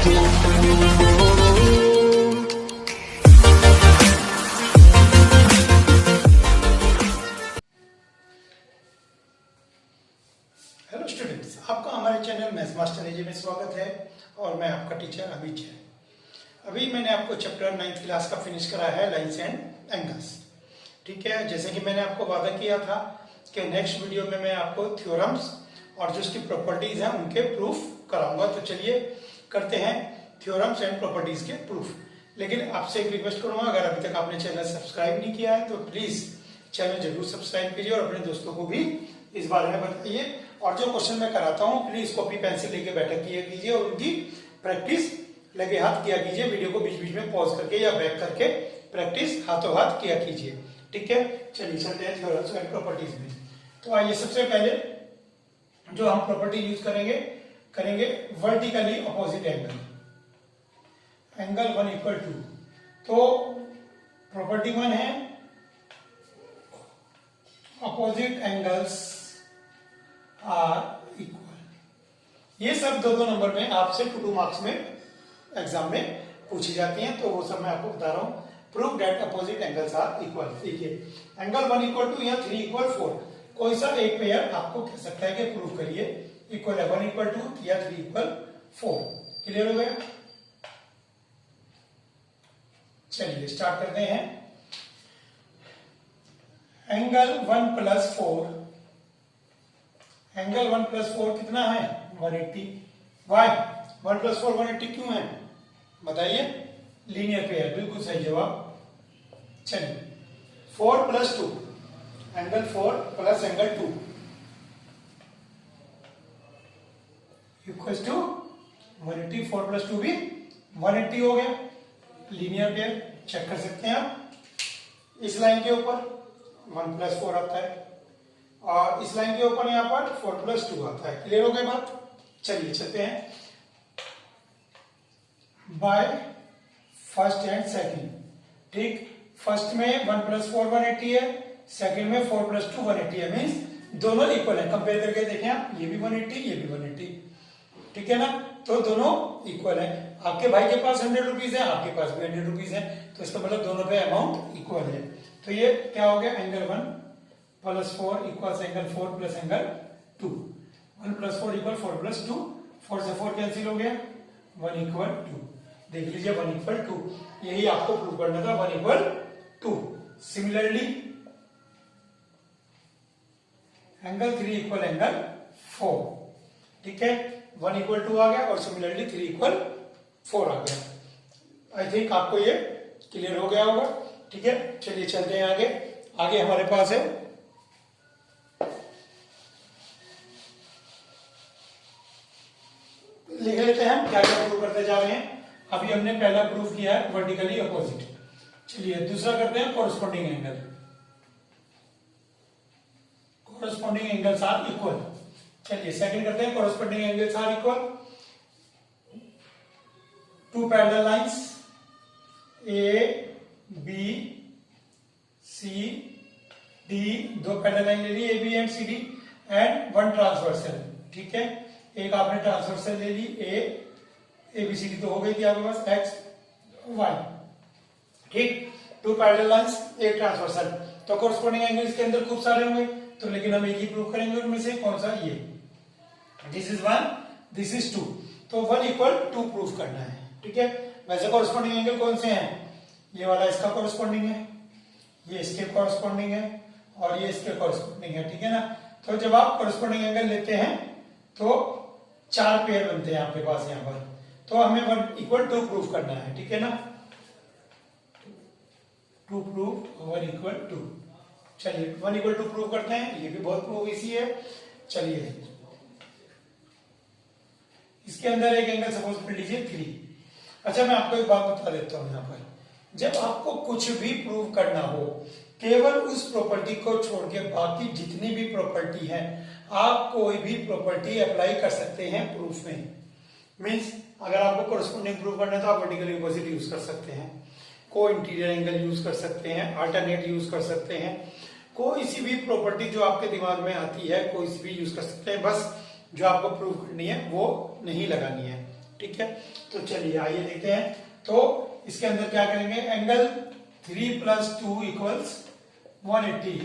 Hello students, आपका हमारे channel maths master एजे में स्वागत है और मैं आपका टीचर अमित जैन। अभी मैंने आपको चैप्टर 9th क्लास का फिनिश करा है, लाइंस एंड एंगल्स। ठीक है, जैसे कि मैंने आपको वादा किया था कि नेक्स्ट वीडियो में मैं आपको थ्योरम्स और जो उसकी प्रॉपर्टीज हैं उनके प्रूफ कराऊंगा। तो चलिए करते हैं थ्योरम्स एंड प्रॉपर्टीज के प्रूफ। लेकिन आपसे एक रिक्वेस्ट करूंगा, अगर अभी तक आपने चैनल सब्सक्राइब नहीं किया है तो प्लीज चैनल जरूर सब्सक्राइब कीजिए और अपने दोस्तों को भी इस बारे में बताइए। और जो क्वेश्चन मैं कराता हूँ प्लीज कॉपी पेंसिल लेके बैठक किया कीजिए और उनकी प्रैक्टिस लगे हाथ किया कीजिए। वीडियो को बीच बीच में पॉज करके या बैक करके प्रैक्टिस हाथों हाथ किया कीजिए। ठीक है, चलिए चलते हैं थ्योरम्स एंड प्रॉपर्टीज में। तो आइए सबसे पहले जो हम प्रॉपर्टी यूज करेंगे vertically opposite angle, angle 1 equal to. तो प्रॉपर्टी 1 है अपोजिट एंगल्स आर इक्वल। ये सब दो नंबर में आपसे 2 मार्क्स में एग्जाम में पूछी जाती हैं, तो वो सब मैं आपको बता रहा हूं। Prove that opposite angles are equal. देखिए एंगल 1 इक्वल टू या 3 इक्वल 4, कोई सा एक पेयर आपको कह सकता है कि प्रूव करिए इक्वल है 1 इक्वल टू या 3 इक्वल 4। क्लियर हो गया? चलिए स्टार्ट करते हैं। एंगल 1 प्लस 4, एंगल 1 प्लस 4 कितना है? 180। वाई 1 प्लस 4 180 क्यों है बताइए? लीनियर पेयर, बिल्कुल सही जवाब। चलिए 4 plus 2, angle 4 plus angle 2 equals to 180। 4 plus 2 भी 180 हो गया। लीनियर पेयर चेक कर सकते हैं आप। इस लाइन के ऊपर 1 प्लस 4 आता है और इस लाइन के ऊपर यहां पर 4 प्लस 2 आता है। क्लियर हो गई बात? चलिए चलते हैं बाय फर्स्ट एंड सेकंड। ठीक, फर्स्ट में 1 प्लस 4 180 है, सेकंड में 4 प्लस 2 180 है। मींस दोनों इक्वल है। कंपेयर करके देखें आप, ये भी 180 ये भी 180। ठीक है ना? तो दोनों इक्वल है। आपके भाई के पास 100 रुपीज है, आपके पास भी 100 रुपीज है, तो इसका मतलब दोनों पे अमाउंट इक्वल है। तो ये क्या हो गया? Angle 1 plus 4 equals angle 4 plus angle 2। 1 plus 4 equal 4 plus 2, 4 से 4 कैंसिल हो गया, 1 इक्वल 2। देख लीजिए 1 इक्वल 2, यही आपको प्रूव करना था, 1 equal 2। Similarly angle 3 equal angle 4। ठीक है, 1 इक्वल 2 आ गया और सिमिलरली 3 इक्वल 4 आ गया। आई थिंक आपको ये क्लियर हो गया होगा। ठीक है, चलिए चलते हैं आगे। आगे हमारे पास है लिख लेते हैं हम क्या क्या प्रूव करते जा रहे हैं। अभी हमने पहला प्रूव किया है वर्टिकली अपोजिट। चलिए दूसरा करते हैं corresponding angle. Corresponding angles are equal. चलिए सेकंड करते हैं corresponding angles are equal. 2 parallel lines A B C D, 2 parallel line ले ली A B and C D and 1 transversal. ठीक है, एक आपने ट्रांसवर्सल ले ली ए बी सी डी तो हो गई थी आपके पास एक्स वाई। ठीक, 2 पैरेलल लाइंस एक ट्रांसवर्सल। तो कोरस्पॉन्डिंग एंगल्स के अंदर खूब सारे होंगे, तो लेकिन हम एक ही प्रूव करेंगे उनमें से। कौन सा? ये। दिस इज 1 दिस इज 2, तो 1 इक्वल 2 प्रूव करना है। ठीक है, वैसे कोरस्पॉन्डिंग एंगल कौन से हैं? ये वाला इसका कोरस्पॉन्डिंग है, ये इसके कोरस्पॉन्डिंग है और ये इसके कोरस्पॉन्डिंग है। ठीक है ना? तो जब आप कोरस्पॉन्डिंग एंगल लेते हैं तो 4 पेयर बनते हैं आपके पास यहां पर, तो हमें 1 इक्वल 2 प्रूव करना है। ठीक है ना? 2 प्रूव 1 इक्वल 2। चलिए 1 इक्वल 2 प्रूव करते हैं। ये भी बहुत प्रूव इजी है। चलिए इसके अंदर एक एंगल सपोज कर लीजिए 3। अच्छा मैं आपको एक बात बता देता हूं, यहां पर जब आपको कुछ भी प्रूव करना हो, केवल उस प्रॉपर्टी को छोड़ के बाकी जितनी भी प्रॉपर्टी है आप कोई भी प्रॉपर्टी अप्लाई कर सकते हैं प्रूफ में। मींस अगर आपको कोरस्पॉन्डिंग प्रूव करना है तो आप वर्टिकली अपोजिट यूज कर सकते हैं, को इंटीरियर एंगल यूज कर सकते हैं, अल्टरनेट यूज कर सकते हैं, कोई सी भी प्रॉपर्टी जो आपके दिमाग में आती है कोई सी भी यूज कर सकते हैं। बस जो आपको प्रूव करनी है वो नहीं लगानी है। ठीक है, तो चलिए आइए देखते हैं। तो इसके अंदर क्या करेंगे, एंगल 3 + 2 = 180,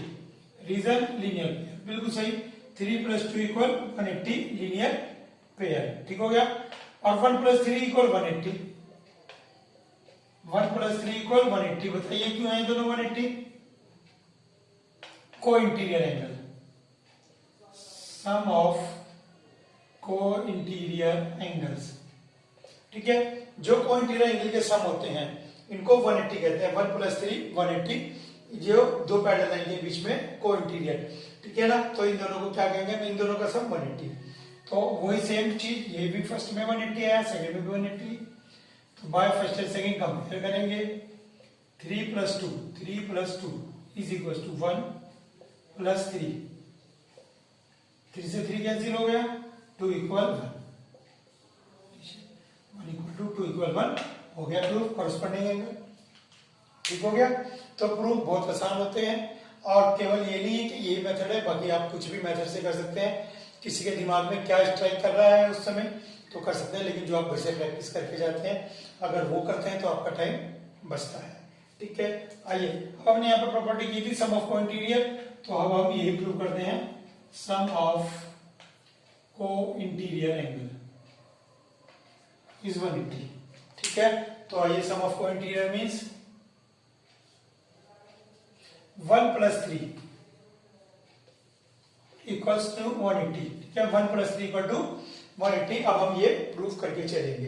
रीजन लीनियर पेयर, बिल्कुल सही, 3 + 2 = 180 लीनियर पेयर, ठीक हो गया। और 1 + 3 = 180, 1 + 3 = 180, बताइए क्यों है दोनों 180? को इंटीरियर एंगल, सम ऑफ को इंटीरियर एंगल्स, ठीक है, जो को इंटीरियर एंगल के सम होते हैं इनको 180 कहते हैं। 1 + 3 180, जो दो पैरेलल लाइन के बीच में को इंटीरियर, ठीक है ना, तो इन दोनों को क्या कहेंगे, इन दोनों का सम 180। तो वही सेम चीज, ये भी फर्स्ट में 180 है, सेकंड में भी 180, तो by first and second compare करेंगे। 3 + 2 = 1 + 3, 3 से 3 कैंसिल हो गया, 2 = 1, 1 = 2 = 1 हो गया प्रूफ, कॉरस्पॉन्डिंग एंगल, ठीक हो गया। तो प्रूफ बहुत आसान होते हैं, और केवल ये नहीं है कि यही मेथड है, बाकी आप कुछ भी मेथड से कर सकते हैं। किसी के दिमाग में क्या स्ट्राइक कर रहा है उस समय तो कर सकते हैं, लेकिन जो आप घर से प्रैक्टिस करके जाते हैं, अगर वो करते हैं तो आपका टाइम बचता है, ठीक है। आइए, अब हमने यहाँ पर प्रॉपर्टी की थी सम ऑफ को इंटीरियर, तो अब हम यही प्रूव करते हैं, सम ऑफ को इंटीरियर एंगल इज 180, ठीक है। तो आइए, सम ऑफ को इंटीरियर मीन्स 1 + 3 = 180, ठीक है, 1 + 3 = 180। अब हम ये प्रूफ करके चलेंगे।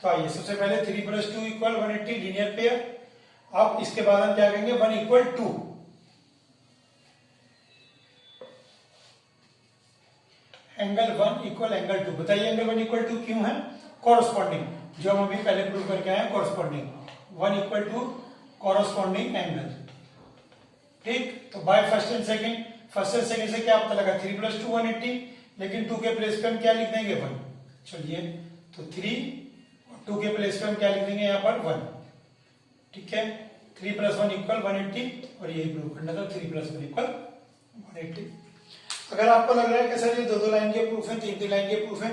तो आइए, सबसे पहले 3 + 2 = 180 लीनियर पेयर। अब इसके बाद हम क्या करेंगे, 1 = 2, एंगल 1 = एंगल 2, बताइए एंगल 1 = 2 क्यों है, कॉरस्पॉन्डिंग, जो हम अभी पहले प्रूव करके आए हैं, कॉरस्पॉन्डिंग, 1 = 2 कॉरस्पॉन्डिंग एंगल, ठीक। तो by first and second, first and second से क्या पता लगा, 3 + 2 180, लेकिन 2 के प्लेस पे हम क्या लिख देंगे, 1, चलिए, तो 3 और 2 के प्लेस पे हम क्या लिख देंगे यहाँ पर, 1, ठीक है। 3 + 1 = 180, और यही प्रूव करना था, 3 + 1 = 180। अगर आपको लग रहा है कि सर ये दो लाइन के प्रूफ है, तीन लाइन के प्रूफ है,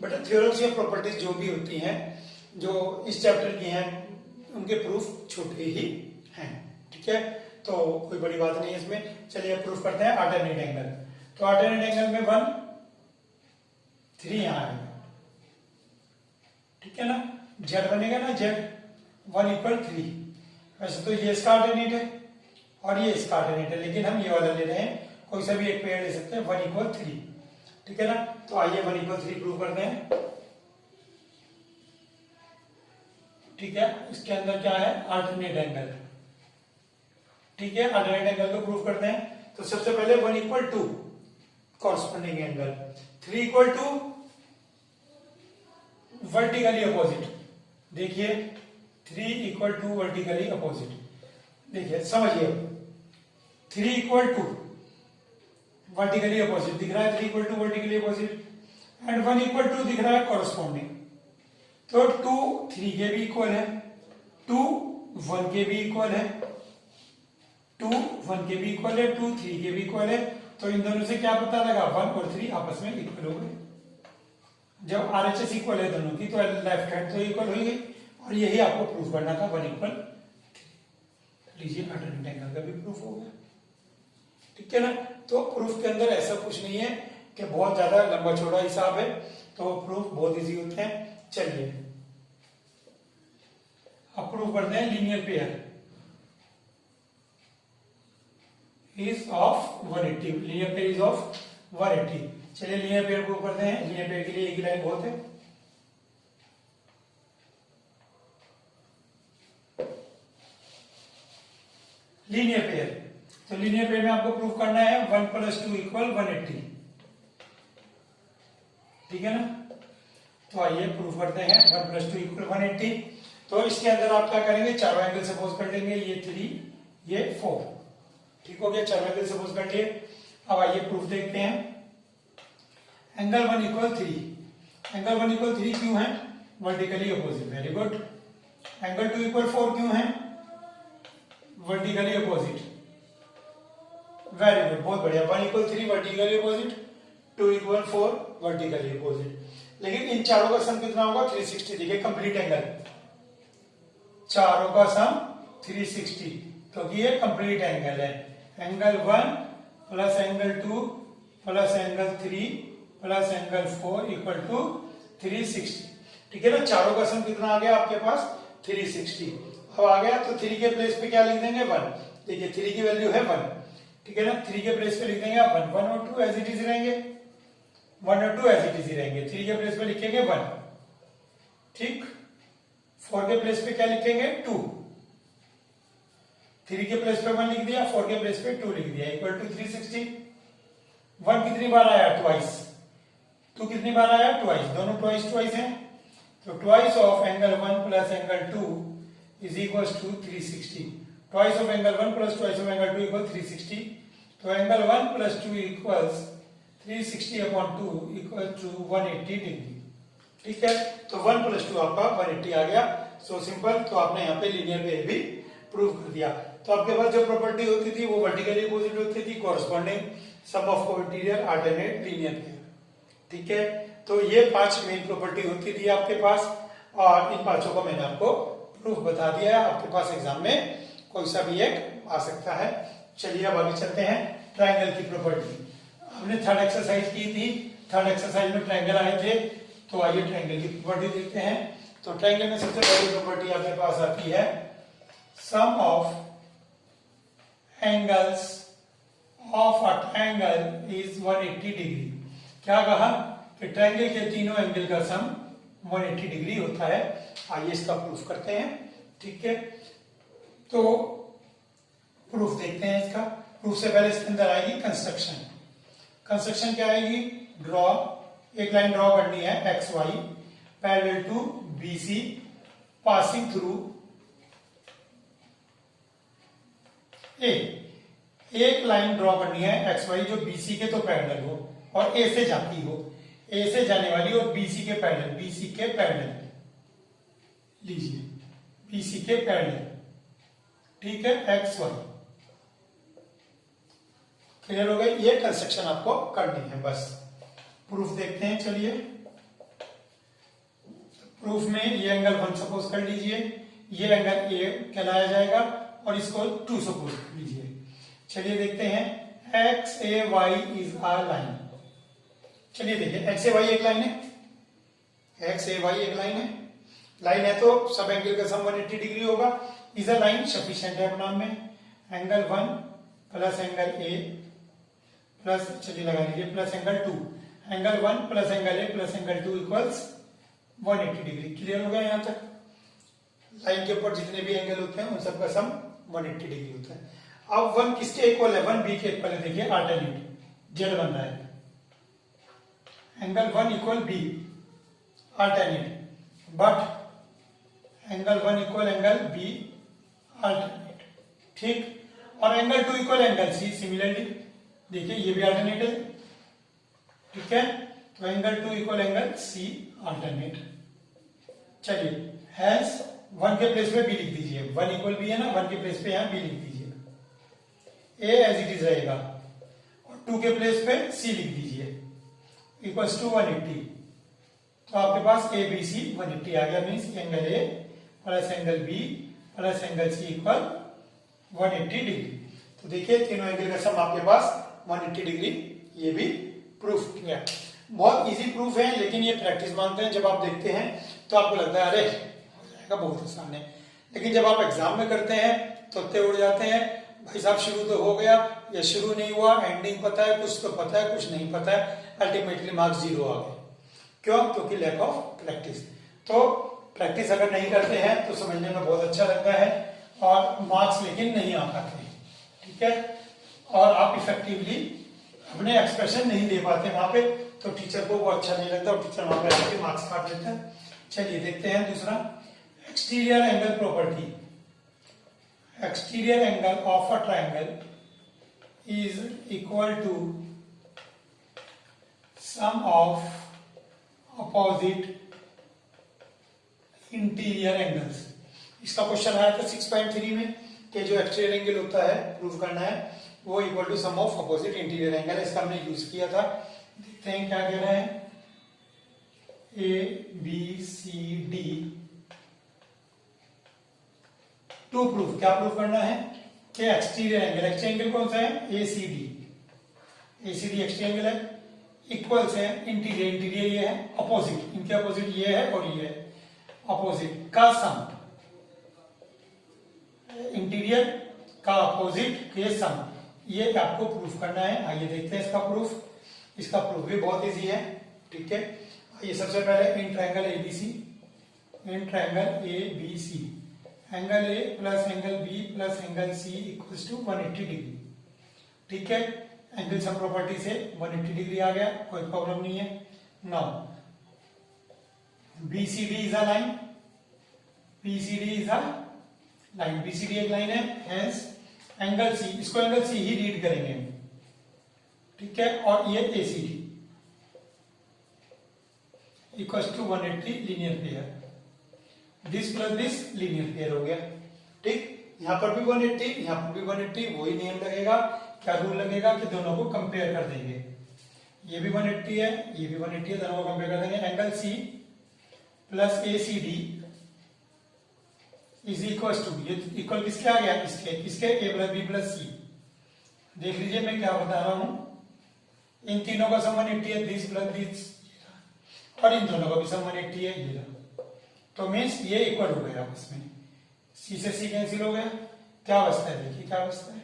बट थ्योरम्स या प्रॉपर्टीज जो भी होती हैं जो इस चैप्टर की हैं, उनके प्रूफ छोटे ही हैं, ठीक है, तो कोई बड़ी बात नहीं है इसमें। चलिए अब प्रूफ करते हैं अल्टरनेट एंगल। तो अल्टरनेट एंगल में 1 3 यहां आएगा, ठीक है ना, जेड बनेगा ना, जेड 1 = 3। वैसे तो ये इसका अल्टरनेट है और ये इसका अल्टरनेट है, लेकिन हम ये वाला ले रहे हैं, कोई सा भी एक पेयर ले सकते हैं, 1 = 3, ठीक है ना। तो आइए 1 = 3 प्रूव करते हैं, ठीक है। इसके अंदर क्या है, अल्टरनेट एंगल, ठीक है, अल्टरनेट एंगल को प्रूव करते हैं। तो सबसे पहले 1 = 2 कॉरस्पॉन्डिंग एंगल, 3 = 2 वर्टिकली अपोजिट, देखिए 3 = 2 वर्टिकली अपोजिट, देखिए समझिए, 3 = 2 वर्टिकली अपोजिट दिख रहा है, 3 = 2 वर्टिकली अपोजिट, एंड 1 = 2 दिख रहा है कॉरस्पॉन्डिंग। तो 2 3 के भी इक्वल है, 2 1 के भी इक्वल है, 2 1 के भी इक्वल है, 2 3 के भी इक्वल है। तो इन दोनों से क्या पता लगा, 1 और 3 आपस में इक्वल हो गए। जब RHS इक्वल है दोनों की, तो लेफ्ट हैंड तो इक्वल हो गई, और यही आपको प्रूफ करना था, 1 = 3। लीजिए, अल्टरनेट एंगल का भी प्रूफ हो गया, ठीक है ना। तो प्रूफ के अंदर ऐसा कुछ नहीं है कि बहुत ज्यादा लंबा चौड़ा हिसाब है, तो प्रूफ बहुत इजी होते हैं। चलिए अब प्रूफ करते हैं, linear pair is of 180, linear pair is of 180। चलिए लीनियर पेयर प्रूव करते हैं। लीनियर पेयर के लिए एक ही लाइन बहुत है, लीनियर पेयर। तो लीनियर पेयर में आपको प्रूव करना है 1 + 2 = 180, ठीक है ना। तो आइए प्रूव करते हैं, 1 + 2 = 180। तो इसके अंदर आप क्या करेंगे, चारों एंगल सपोज कर लेंगे, ये 3 ये 4, ठीक हो गया, चारों एंगल सपोज कर लिए। अब आइए प्रूफ देखते हैं। एंगल 1 = 3, एंगल 1 = 3 क्यों है, vertically opposite, very good. Angle 2 = 4 क्यों है, वर्टिकली अपोजिट, वेरी गुड, बहुत बढ़िया। 1 = 3 वर्टिकली अपोजिट, 2 = 4 वर्टिकली अपोजिट। लेकिन इन चारों का सम कितना होगा 360। देखिए कंप्लीट एंगल, चारों का सम 360, तो ये कंप्लीट एंगल है। Angle 1 plus angle 2 plus angle 3 plus angle 4 equal to 360। ठीक है ना, चारों का सम कितना आ गया आपके पास 360। अब आ गया तो 3 के प्लेस पे क्या लिख देंगे 1। देखिए 3 की वैल्यू है 1, ठीक है ना, 3 के प्लेस पे लिख देंगे आप 1, 1 और 2 एज इट इज रहेंगे, 1 और 2 एज इट इज रहेंगे। 3 के प्लेस पे लिखेंगे 1, ठीक। 4 के प्लेस पे क्या लिखेंगे 2, 3 के प्लेस पे 1 लिख दिया, 4 के प्लेस पे 2 लिख दिया, इक्वल टू 360। 1 कितनी बार आया ट्वाइस, 2 कितनी बार आया ट्वाइस, दोनों ट्वाइस ट्वाइस हैं, तो twice of angle 1 plus angle 2 is equal to 360। Twice of angle 1 plus twice of angle 2 equal 360, तो angle 1 plus 2 equals 360 upon 2 equal to 180 degree. ठीक है, तो 1 प्लस 2 आपका 180 आ गया। सो सिंपल, तो आपने यहाँ पे लीनियर पेयर भी प्रूव कर दिया। तो आपके पास जो प्रॉपर्टी होती थी वो वर्टिकली अपोजिट होती थी, corresponding sum of cointerior alternate linear pair. ठीक है, तो ये 5 मेन प्रॉपर्टी होती थी आपके पास, और इन 5 को मैंने आपको प्रूफ बता दिया है। आपके पास एग्जाम में कोई सा भी एक आ सकता है। चलिए अब आगे चलते हैं, ट्रायंगल की प्रॉपर्टी। हमने थर्ड एक्सरसाइज की थी, थर्ड एक्सरसाइज में ट्रायंगल आए थे, तो आइए ट्रायंगल की प्रॉपर्टी देखते हैं। तो ट्रायंगल में सबसे पहली प्रॉपर्टी आपके पास आती है sum of angles of a triangle is 180 degree. क्या कहा कि ट्रायंगल के तीनों एंगल का सम 180 डिग्री होता है। आइए इसका प्रूफ करते हैं। ठीक है, तो प्रूफ देखते हैं इसका। प्रूफ से पहले इसके अंदर आएगी कंस्ट्रक्शन। कंस्ट्रक्शन क्या आएगी, ड्रॉ, एक लाइन ड्रॉ करनी है X Y parallel to BC passing through A. एक लाइन ड्रॉ करनी है एक्स वाई जो बीसी के तो पैरेलल हो और ए से जाती हो, ए से जाने वाली और बीसी के पैरेलल, बीसी के पैरेलल लीजिए, बीसी के पैरेलल। ठीक है, एक्स वाई क्लियर हो गई। ये कंस्ट्रक्शन आपको करनी है बस। प्रूफ देखते हैं, चलिए। प्रूफ में ये एंगल 1 सपोज कर लीजिए, ये एंगल ए कहलाया जाएगा और इसको 2 सपोज कर लीजिए। चलिए देखते हैं, X A Y is a line. चलिए देखिए, एक्स ए वाई एक लाइन है, एक्स ए वाई एक लाइन है, लाइन है तो सब एंगल का सम 180 डिग्री होगा। इज अ लाइन सफिशिएंट है नाम में। Angle 1 plus angle A plus, चलिए लगा लीजिए, plus angle 2, angle 1 plus angle A plus angle 2 equals 180 degree. Clear हो गया यहां तक। लाइन के ऊपर जितने भी एंगल होते हैं उन सबका सम 180 डिग्री होता है। अब 1 किसके इक्वल है, 1 बी के इक्वल है। देखिए अल्टरनेट जेड बन रहा है, angle 1 equal B alternate, but angle 1 equal angle B alternate. ठीक, और angle 2 equal angle C similarly, देखिए ये भी अल्टरनेट है। ठीक है, तो angle 2 equal angle C alternate. चलिए, हैंस 1 के प्लेस पे बी लिख दीजिए, 1 इक्वल बी है ना, 1 के प्लेस पे यहां बी लिख दीजिए, ए एज इट इज रहेगा, और 2 के प्लेस पे सी लिख दीजिए, इक्वल्स टू 180। तो आपके पास ए बी सी 180 आ गया, means angle A plus angle B plus angle C equal 180 degree. तो देखिए तीनों एंगल का सम आपके पास 180 डिग्री, ये भी प्रूफ किया। बहुत इजी प्रूफ है, लेकिन ये प्रैक्टिस मांगते हैं। जब आप देखते हैं तो आपको लगता है अरे हो जाएगा, बहुत आसान है, लेकिन जब आप एग्जाम में करते हैं तो उत्ते उड़ जाते हैं। भाई साहब शुरू तो हो गया, या शुरू नहीं हुआ, एंडिंग पता है, कुछ तो पता है, कुछ नहीं पता है, अल्टीमेटली मार्क्स 0 आ गए। क्यों? क्योंकि लैक ऑफ प्रैक्टिस। तो प्रैक्टिस अगर नहीं करते हैं तो समझने में बहुत अच्छा लगता है और मार्क्स लेकिन नहीं आ पाते। ठीक है, और आप इफेक्टिवली अपने एक्सप्रेशन नहीं दे पाते वहां पे, तो टीचर को वो अच्छा नहीं लगता और टीचर वहां पे आके मार्क्स काट देता है। चलिए देखते हैं दूसरा, exterior angle property. Exterior angle of a triangle is equal to sum of opposite interior angles. इसका क्वेश्चन आया था 6.3 में कि जो एक्सटीरियर एंगल होता है प्रूव करना है वो equal to sum of opposite interior angle. इसका हमने यूज किया था। देखते हैं क्या कह रहे हैं। A B C D to proof, क्या प्रूफ करना है कि एक्सटीरियर एंगल कौन सा है, A C D exterior angle है, इक्वल्स है इंटीरियर ये है, अपोजिट इनके अपोजिट ये है और ये है, अपोजिट का सम, इंटीरियर का अपोजिट के सम, ये आपको प्रूफ करना है। आइए देखते हैं इसका प्रूफ। इसका प्रूफ भी बहुत इजी है, ठीक है। ये सबसे पहले in triangle ABC, in triangle A B C, angle A plus angle B plus angle C equals to 180 degree, ठीक है। एंगल सम प्रॉपर्टी से 180 डिग्री आ गया, कोई प्रॉब्लम नहीं है। Now BCD is a line, BCD is a line, BCD एक line है, hence angle C, इसको एंगल सी ही रीड करेंगे, ठीक है। और ये ACD equals to 180 linear pair, this plus this linear pair हो गया, ठीक। यहां पर भी 180, यहां पर भी 180, वही नियम लगेगा, क्या रूल लगेगा कि दोनों को कंपेयर कर देंगे, ये भी 180 है, ये भी 180 है, दोनों को कंपेयर कर देंगे। Angle C plus A C D is equal to, ये इक्वल किसके आ गया, इसके A plus B plus C. देख लीजिए मैं क्या बता रहा हूं, इन तीनों का सम 180 है, दिस प्लस दिस, और इन दोनों का भी सम 180 है, ये तो मीन्स ये इक्वल हो गया आपस में, सी से सी कैंसिल हो गया। क्या अवस्था है, देखिए क्या अवस्था है,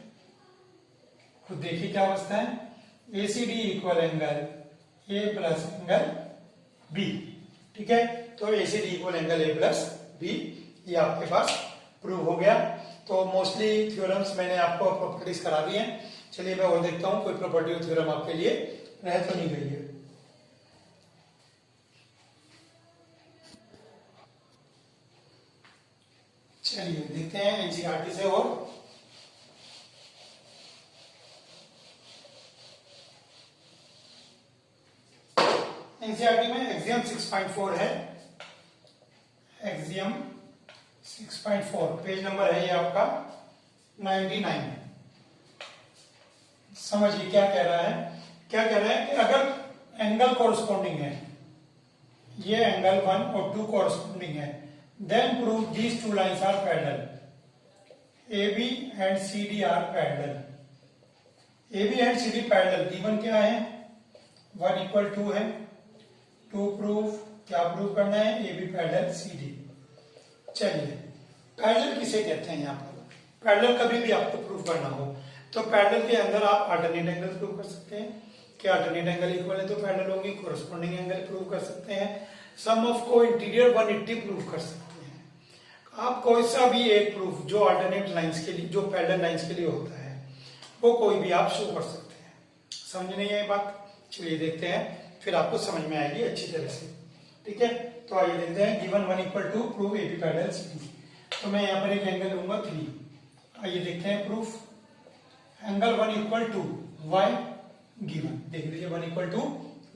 खुद देखिए क्या अवस्था है, A C D equal angle A plus angle B, ठीक है। तो A C D equal angle A plus B, ये आपके पास प्रूव हो गया। तो मोस्टली थ्योरम्स मैंने आपको प्रॉपर्टीज करा दी हैं। चलिए मैं और देखता हूं कोई प्रॉपर्टी थ्योरम आपके लिए रह तो नहीं गई है। चलिए देखते हैं एनसीईआरटी से। और एनसीईआरटी में एक्सियम 6.4 है, एक्सियम 6.4 पेज नंबर है ये आपका 99। समझिए क्या कह रहा है, क्या कह रहा है कि अगर एंगल कोरस्पॉन्डिंग है, ये एंगल 1 और 2 कोरस्पॉन्डिंग है, then prove these two lines are parallel, AB and CD are parallel. AB and CD parallel, given क्या है, 1 इक्वल 2 है, 2 प्रूव, क्या प्रूव करना है, AB पैरेलल CD। चलिए पैरेलल किसे कहते हैं, यहाँ पर पैरेलल कभी भी आपको प्रूव करना हो तो पैरेलल के अंदर आप अल्टरनेट एंगल प्रूव कर सकते हैं कि अल्टरनेट एंगल इक्वल है तो पैरेलल होंगे, कोरस्पॉन्डिंग एंगल प्रूव कर सकते हैं, सम ऑफ को इंटीरियर 180 प्रूव कर सकते हैं। आप कोई सा भी एक प्रूफ जो अल्टरनेट लाइंस के लिए, जो पैरेलल लाइंस के लिए होता है, वो कोई भी आप शो कर सकते हैं। समझ नहीं है ये बात, चलिए देखते हैं, फिर आपको समझ में आएगी अच्छी तरह से, ठीक है। तो आइए देखते हैं, given 1 equal to prove AB parallel CD। तो मैं यहाँ पर एक एंगल लूंगा 3। आइए देखते हैं proof, angle 1 equal to y given, देख लीजिए 1 equal to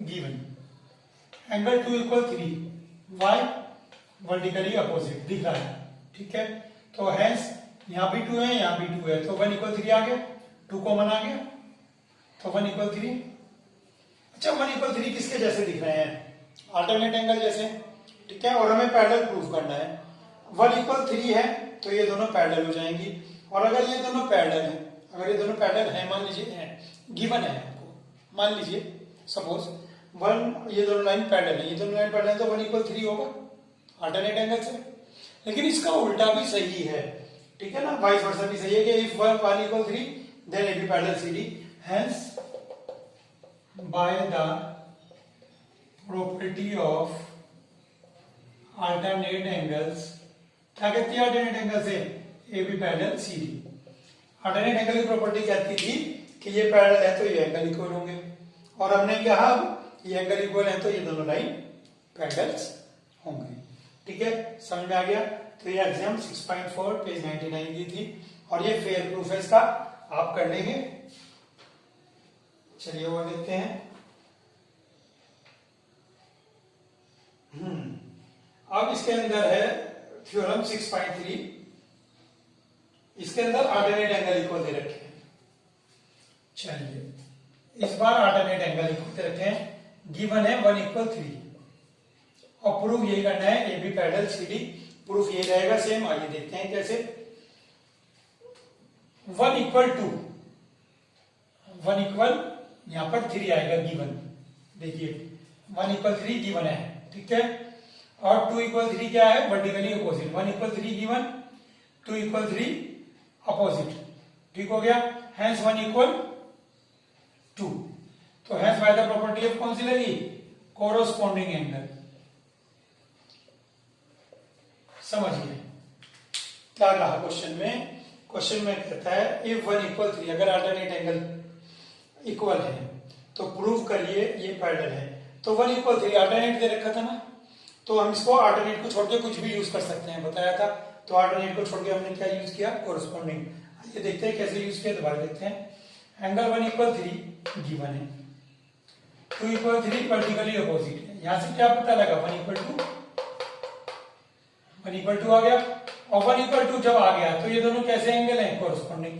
given, angle 2 equal 3 y vertically opposite दिख रहा है, ठीक है। तो हेंस यहाँ भी 2 है, यहाँ भी 2 है, तो 1 इक्वल 3 आ गया, 2 कॉमन आ गया, तो 1 इक्वल 3। अच्छा 1 इक्वल 3 किसके जैसे दिख रहे हैं, अल्टरनेट एंगल जैसे, ठीक है। और हमें पैरेलल प्रूफ करना है, 1 इक्वल 3 है तो ये दोनों पैरेलल हो जाएंगी। और अगर ये दोनों पैरेलल है, अगर ये दोनों पैरेलल है, मान लीजिए गिवन है आपको, मान लीजिए सपोज 1, ये दोनों लाइन पैरेलल है, ये दोनों लाइन पैरेलल है, तो 1 इक्वल 3 होगा अल्टरनेट एंगल से। लेकिन इसका उल्टा भी सही है, ठीक है ना, वाइस वर्सा भी सही है कि if 1 equal 3 then AB parallel CD, hence by the property of alternate angles, क्या कहती है अल्टरनेट एंगल से, AB parallel CD। Alternate angle की प्रॉपर्टी कहती थी कि ये पैरेलल है तो ये एंगल इक्वल होंगे, और हमने कहा ये एंगल इक्वल है तो ये दोनों लाइन पैरेलल्स होंगे, ठीक है। समझ में आ गया। तो ये एग्जाम 6.4 पेज 99 की थी, और ये फेयर प्रूफ है इसका, आप कर लेंगे। चलिए वो देखते हैं। अब इसके अंदर है थ्योरम 6.3, इसके अंदर अल्टरनेट एंगल इक्वल दे रखे हैं। चलिए इस बार अल्टरनेट एंगल इक्वल दे रखे हैं, गिवन है 1 इक्वल 3, और प्रूफ यही करना है A B parallel C D, proof यही रहेगा सेम। आइए देखते हैं कैसे। 1 इक्वल टू, 1 इक्वल यहां पर 3 आएगा गिवन, देखिए 1 इक्वल 3 गिवन है, ठीक है। और 2 इक्वल 3 क्या है, vertically opposite. 1 equal 3 given, 2 equal 3 opposite, ठीक हो गया। हैंस 1 इक्वल 2, तो hence by the property of कौन सी लगी, कोरोस्पोंडिंग एंगल। समझिए क्या कहा क्वेश्चन में। क्वेश्चन में कहता है इफ 1 इक्वल 3, अगर अल्टरनेट एंगल इक्वल है तो प्रूव करिए ये पैरेलल है। तो 1 इक्वल 3 अल्टरनेट दे रखा था ना, तो हम इसको अल्टरनेट को छोड़ के कुछ भी यूज कर सकते हैं, बताया था। तो अल्टरनेट को छोड़ के हमने क्या यूज किया, कोरोस्पोंडिंग। ये देखते हैं कैसे यूज किया, दोबारा देखते हैं। एंगल 1 इक्वल 3 गिवन है, 2 इक्वल 3 वर्टिकली अपोजिट है। यहां से क्या पता लगा, 1 इक्वल 2 आ गया। और 1 इक्वल 2 जब आ गया तो ये दोनों कैसे एंगल हैं, कोरोस्पोंडिंग।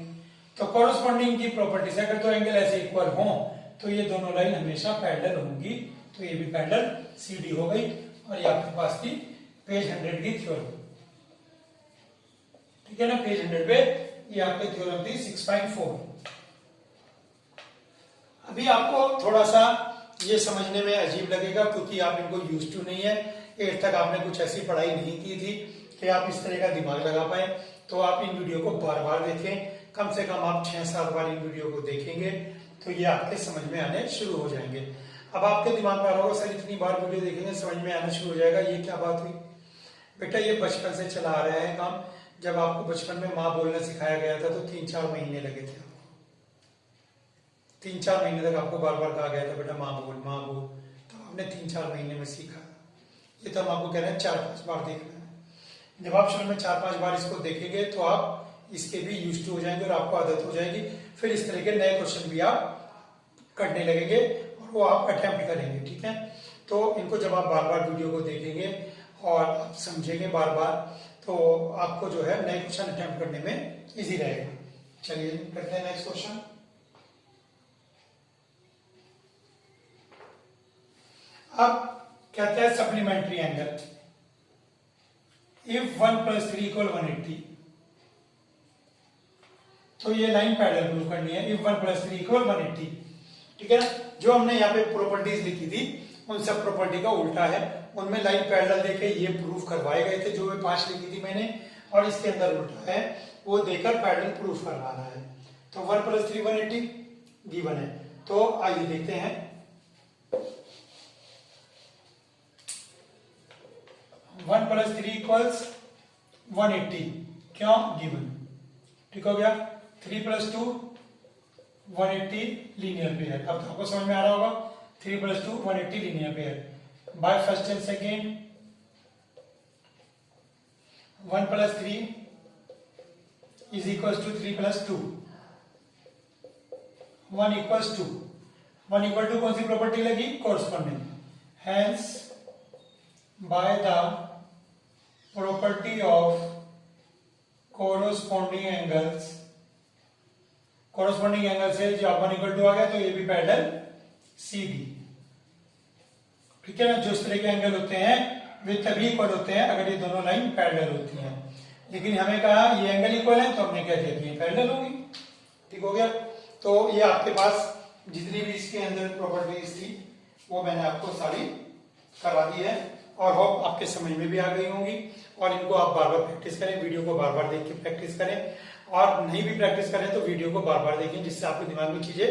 तो कोरोस्पोंडिंग की प्रॉपर्टी से अगर तो एंगल ऐसे इक्वल हो तो ये दोनों लाइन हमेशा पैरेलल होंगी। तो ये भी पैरेलल सीडी हो गई। और ये आपके पास थी पेज 100 की थ्योरम, ठीक है ना। पेज 100 पे ये आपकी थ्योरम थी 6.4। अभी आपको थोड़ा सा ये समझने में अजीब लगेगा क्योंकि आप इनको यूज टू नहीं है। 8 तक आपने कुछ ऐसी पढ़ाई नहीं की थी कि आप इस तरह का दिमाग लगा पाए। तो आप इन वीडियो को बार बार देखें, कम से कम आप 6-7 बार इन वीडियो को देखेंगे तो ये आपके समझ में आने शुरू हो जाएंगे। अब आपके दिमाग में आ रहा होगा सर इतनी बार वीडियो देखेंगे समझ में आना शुरू हो जाएगा, ये क्या बात हुई। बेटा ये बचपन से चला आ रहा है काम। जब आपको बचपन में माँ बोलना सिखाया गया था तो 3-4 महीने लगे थे आपको। 3-4 महीने तक आपको बार बार कहा गया था बेटा माँ बोल माँ बोल, तो आपने 3-4 महीने में सीखा। ये तो हम आपको कह रहे हैं 4-5 बार देखना है। जब आप शुरू में 4-5 बार इसको देखेंगे तो आप इसके भी यूज टू हो जाएंगे और आपको आदत हो जाएगी। फिर इस तरह के नए क्वेश्चन भी आप करने लगेंगे और वो आप अटेम्प्ट करेंगे, ठीक है। तो इनको जब आप बार बार वीडियो को देखेंगे और आप समझेंगे बार बार तो आपको जो है नए क्वेश्चन अटेम्प्ट करने में इजी रहेगा। चलिए करते हैं नेक्स्ट क्वेश्चन। अब कहते हैं सप्लीमेंट्री एंगल। इफ 1 + 3 = 180, तो ये लाइन पैरेलल प्रूव करनी है। इफ 1 + 3 = 180, ठीक है ना। जो हमने यहाँ पे प्रॉपर्टीज लिखी थी उन सब प्रॉपर्टी का उल्टा है। उनमें लाइन पैरेलल देके ये प्रूफ करवाए गए थे जो 5 लिखी थी मैंने, और इसके अंदर उल्टा है, वो देकर पैरेलल प्रूफ करवा रहा है। तो 1 + 3 = 180 गिवन है। तो आइए देखते हैं। 1 + 3 = 180, क्यों, गिवन, ठीक हो गया। 3 + 2 180 लीनियर पेयर। अब आपको समझ में आ रहा होगा 3 + 2 180 linear pair. By first and second 1 + 3 = 3 + 2 1 = 2। 1 = कौन सी प्रॉपर्टी लगी, corresponding. Hence by the property of corresponding angles, corresponding angle से जो 1 = 2 आ गया तो ये भी पैरेलल सीडी, ठीक है ना। जो इस तरह के एंगल होते हैं वे तभी इक्वल होते हैं अगर ये दोनों लाइन पैरेलल होती हैं। लेकिन हमें कहा ये एंगल इक्वल है तो हमने क्या किया कि ये पैरेलल होगी, ठीक हो गया। तो ये आपके पास जितनी भी इसके अंदर प्रॉपर्टीज थी वो मैंने आपको सारी करवा दी है और होप आपके समझ में भी आ गई होंगी। और इनको आप बार बार प्रैक्टिस करें, वीडियो को बार बार देख के प्रैक्टिस करें, और नहीं भी प्रैक्टिस करें तो वीडियो को बार बार देखें जिससे आपके दिमाग में चीजें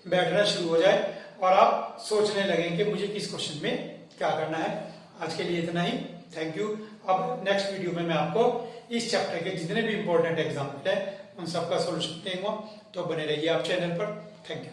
बैठना शुरू हो जाए और आप सोचने लगें कि मुझे किस क्वेश्चन में क्या करना है। आज के लिए इतना ही, थैंक यू। अब नेक्स्ट वीडियो में मैं आपको इस चैप्टर के जितने भी इंपॉर्टेंट एग्जाम्पल है उन सबका सोल्यूशन देंगे, तो बने रहिए आप चैनल पर। Thank you.